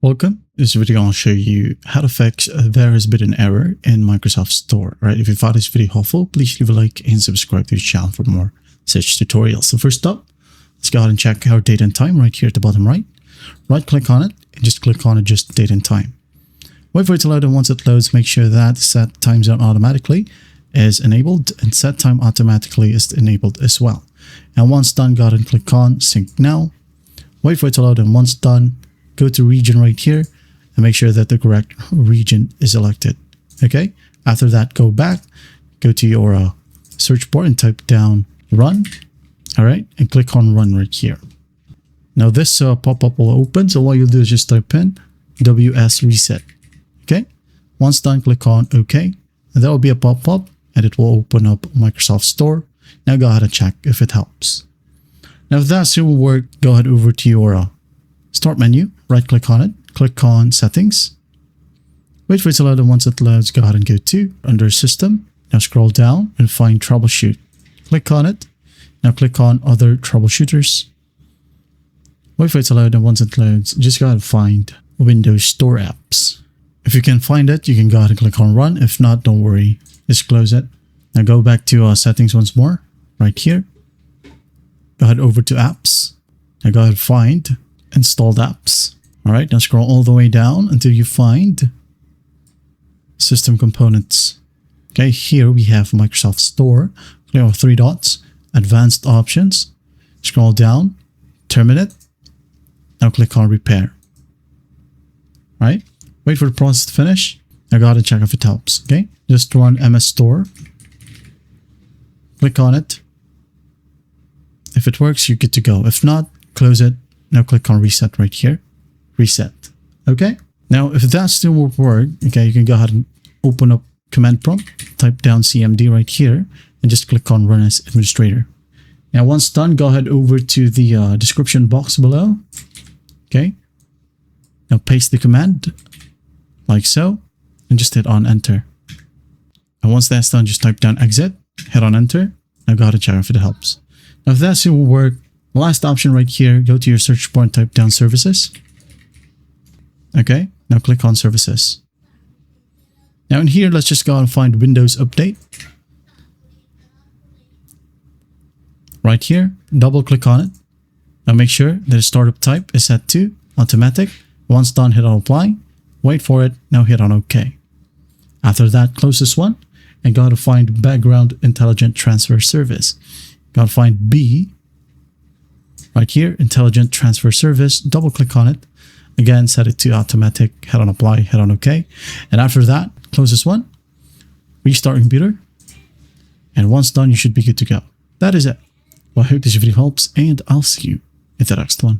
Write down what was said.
Welcome. In this video, I'll show you how to fix there has been an error in Microsoft Store. Right? If you found this video helpful, please leave a like and subscribe to the channel for more such tutorials. So first up, let's go ahead and check our date and time right here at the bottom right. Right click on it and just click on adjust date and time. Wait for it to load, and once it loads, make sure that set time zone automatically is enabled and set time automatically is enabled as well. And once done, go ahead and click on sync now. Wait for it to load, and once done, go to region right here and make sure that the correct region is selected. Okay. After that, go back, go to your search bar and type down run. All right. And click on run right here. Now this pop-up will open. So what you'll do is just type in WS reset. Okay. Once done, click on OK. And that will be a pop-up and it will open up Microsoft Store. Now go ahead and check if it helps. Now if that still will work, go ahead over to your Start menu, right click on it, click on settings. Wait for it to load, and once it loads, go ahead and go to under system. Now scroll down and find troubleshoot. Click on it. Now click on other troubleshooters. Wait for it to load, and once it loads, just go ahead and find Windows Store apps. If you can find it, you can go ahead and click on run. If not, don't worry, just close it. Now go back to settings once more, right here. Go ahead over to apps. Now go ahead and find installed apps. All right, now scroll all the way down until you find system components. Okay, here we have Microsoft Store. Click on 3 dots, advanced options, scroll down, terminate. Now click on repair. All right, wait for the process to finish. Now go ahead and check if it helps. Okay, just run MS Store. Click on it. If it works, you're good to go. If not, close it. Now click on reset right here. Reset. Okay. Now if that still won't work, okay, you can go ahead and open up command prompt, type down CMD right here, and just click on run as administrator. Now once done, go ahead over to the description box below. Okay. Now paste the command like so, and just hit on enter. And once that's done, just type down exit, hit on enter. Now go ahead and check if it helps. Now if that still will work, last option right here, go to your search bar and type down services. Okay, now click on services. Now in here, let's just go and find Windows Update. Right here, double click on it. Now make sure that the startup type is set to automatic. Once done, hit on apply. Wait for it, now hit on OK. After that, close this one and go to find Background Intelligent Transfer Service. Go to find B. Right here, Intelligent Transfer Service, double click on it. Again, set it to automatic, hit on apply, hit on OK. And after that, close this one, restart your computer. And once done, you should be good to go. That is it. Well, I hope this video helps, and I'll see you in the next one.